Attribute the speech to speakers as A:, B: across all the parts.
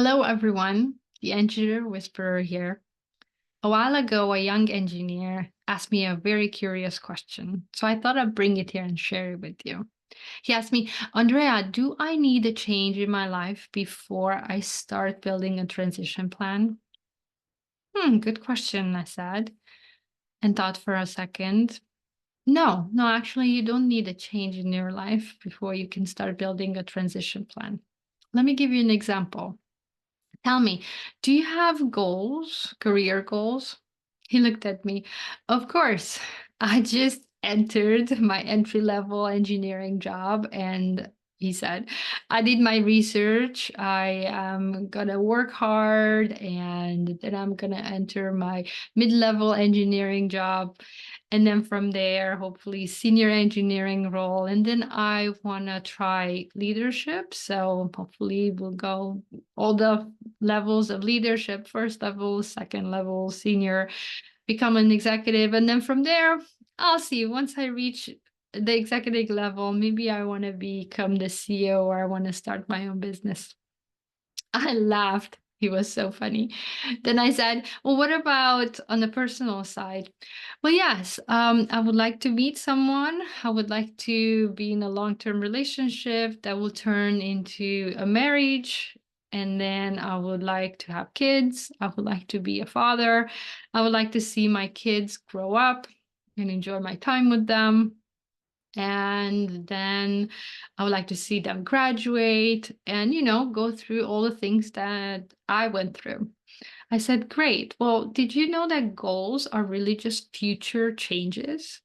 A: Hello, everyone. The Engineer Whisperer here. A while ago, a young engineer asked me a very curious question, so I thought I'd bring it here and share it with you. He asked me, Andrea, do I need a change in my life before I start building a transition plan? Good question, I said, and thought for a second. No, actually, you don't need a change in your life before you can start building a transition plan. Let me give you an example. Tell me, do you have goals, career goals? He looked at me. Of course, I just entered my entry level engineering job and he said, I did my research. I am going to work hard and then I'm going to enter my mid level engineering job. And then from there, hopefully, senior engineering role. And then I want to try leadership. So hopefully, we'll go all the levels of leadership, first level, second level, senior, become an executive. And then from there, I'll see. Once I reach the executive level, maybe I want to become the CEO or I want to start my own business. I laughed. He was so funny. Then I said, well, what about on the personal side? Well, yes, I would like to meet someone. I would like to be in a long-term relationship that will turn into a marriage. And then I would like to have kids. I would like to be a father. I would like to see my kids grow up and enjoy my time with them. And then I would like to see them graduate and, go through all the things that I went through. I said, great. Well, did you know that goals are really just future changes?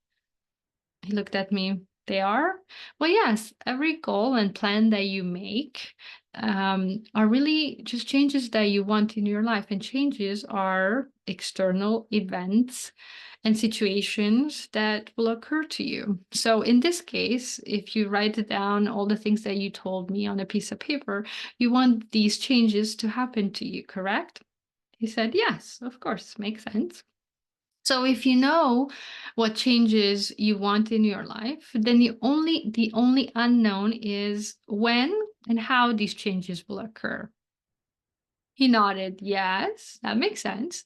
A: He looked at me. They are? Well, yes, every goal and plan that you make are really just changes that you want in your life. And changes are external events and situations that will occur to you. So in this case, if you write down all the things that you told me on a piece of paper, you want these changes to happen to you, correct? He said, yes, of course, makes sense. So if you know what changes you want in your life, then the only unknown is when and how these changes will occur. He nodded, yes, that makes sense.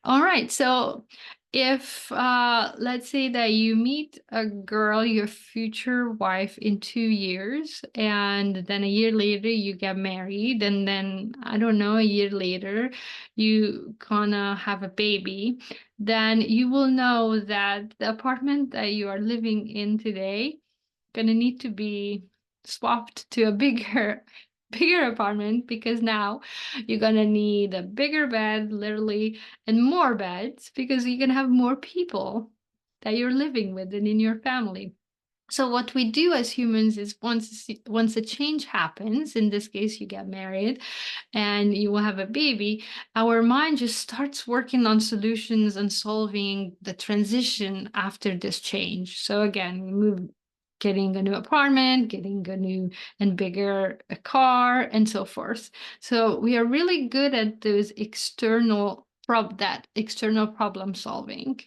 A: All right. So if let's say that you meet a girl, your future wife, in 2 years, and then a year later you get married, and then I don't know, a year later you gonna have a baby, then you will know that the apartment that you are living in today gonna need to be swapped to a bigger apartment because now you're gonna need a bigger bed, literally, and more beds because you're gonna have more people that you're living with and in your family. So what we do as humans is once a change happens, in this case you get married and you will have a baby, our mind just starts working on solutions and solving the transition after this change. So again, we move, getting a new apartment, getting a new and bigger car, and so forth. So we are really good at those external problem solving,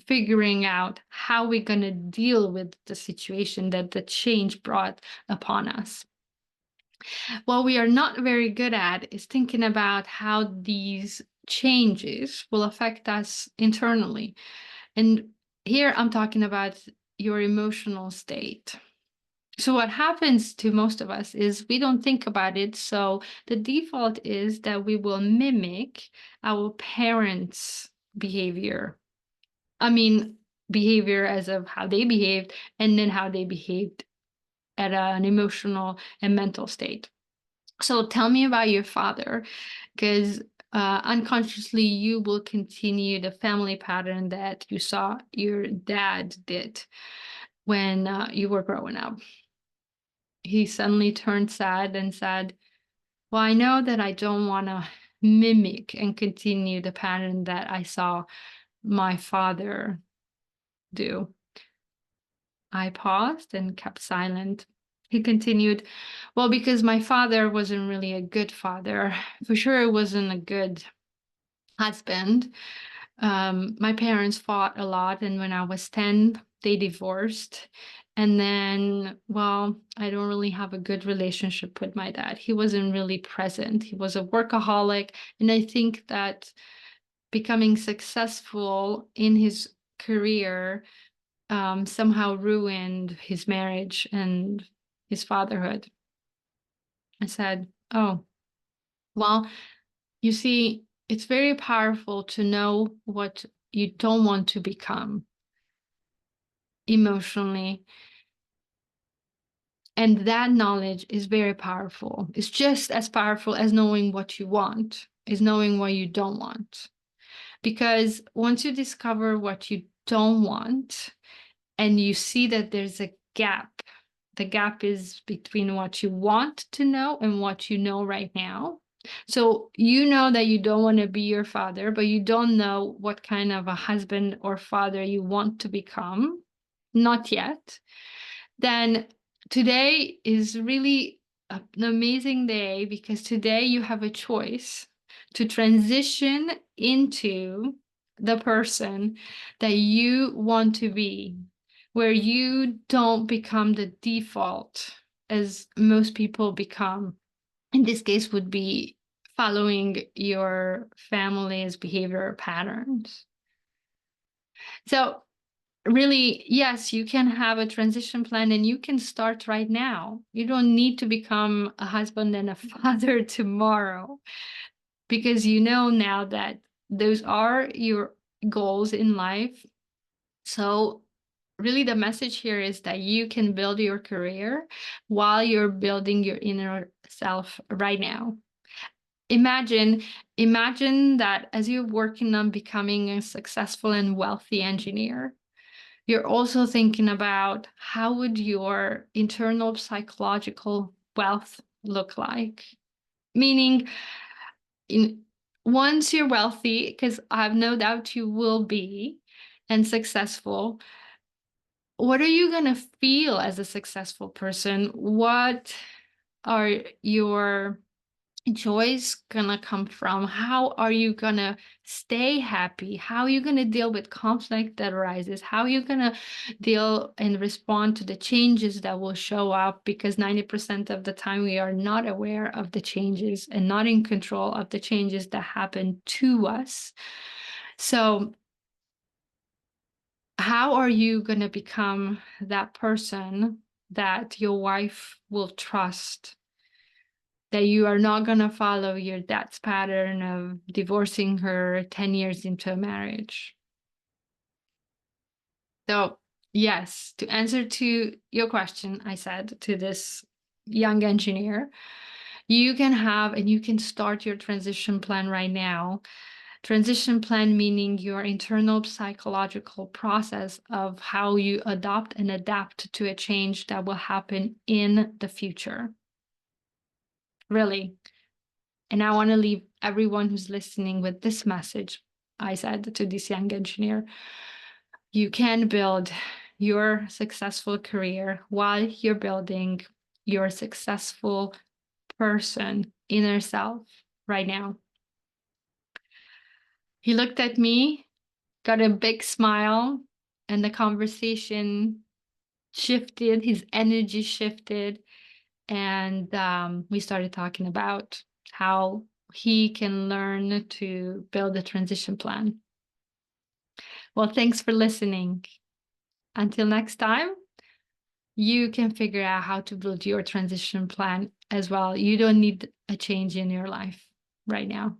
A: figuring out how we're going to deal with the situation that the change brought upon us. What we are not very good at is thinking about how these changes will affect us internally. And here I'm talking about your emotional state. So what happens to most of us is we don't think about it. So the default is that we will mimic our parents' behavior. I mean, behavior as of how they behaved and then how they behaved at an emotional and mental state. So tell me about your father, because unconsciously you will continue the family pattern that you saw your dad did when you were growing up. He suddenly turned sad and said, well, I know that I don't want to mimic and continue the pattern that I saw my father do. I paused and kept silent. He continued, well, because my father wasn't really a good father. For sure, it wasn't a good husband. My parents fought a lot, and when I was 10, they divorced. And then, well, I don't really have a good relationship with my dad. He wasn't really present. He was a workaholic. And I think that becoming successful in his career somehow ruined his marriage and his fatherhood. I said, oh, well, you see, it's very powerful to know what you don't want to become emotionally. And that knowledge is very powerful. It's just as powerful as knowing what you want, is knowing what you don't want. Because once you discover what you don't want and you see that there's a gap, the gap is between what you want to know and what you know right now. So you know that you don't want to be your father, but you don't know what kind of a husband or father you want to become, not yet. Then today is really an amazing day, because today you have a choice to transition into the person that you want to be, where you don't become the default as most people become. In this case, would be following your family's behavior patterns. So really, yes, you can have a transition plan and you can start right now. You don't need to become a husband and a father tomorrow, because you know now that those are your goals in life. So really the message here is that you can build your career while you're building your inner self right now. Imagine that as you're working on becoming a successful and wealthy engineer, you're also thinking about how would your internal psychological wealth look like? Meaning, once you're wealthy, because I have no doubt you will be, and successful, what are you going to feel as a successful person? What are your joy's gonna come from? How are you gonna stay happy? How are you gonna deal with conflict that arises? How are you gonna deal and respond to the changes that will show up? Because 90% of the time we are not aware of the changes and not in control of the changes that happen to us. So how are you gonna become that person that your wife will trust, that you are not going to follow your dad's pattern of divorcing her 10 years into a marriage? So, yes, to answer to your question, I said to this young engineer, you can have and you can start your transition plan right now. Transition plan meaning your internal psychological process of how you adopt and adapt to a change that will happen in the future. Really. And I want to leave everyone who's listening with this message. I said to this young engineer, you can build your successful career while you're building your successful person, inner self, right now. He looked at me, got a big smile, and the conversation shifted, his energy shifted, and we started talking about how he can learn to build a transition plan. Well, thanks for listening. Until next time, you can figure out how to build your transition plan as well. You don't need a change in your life right now.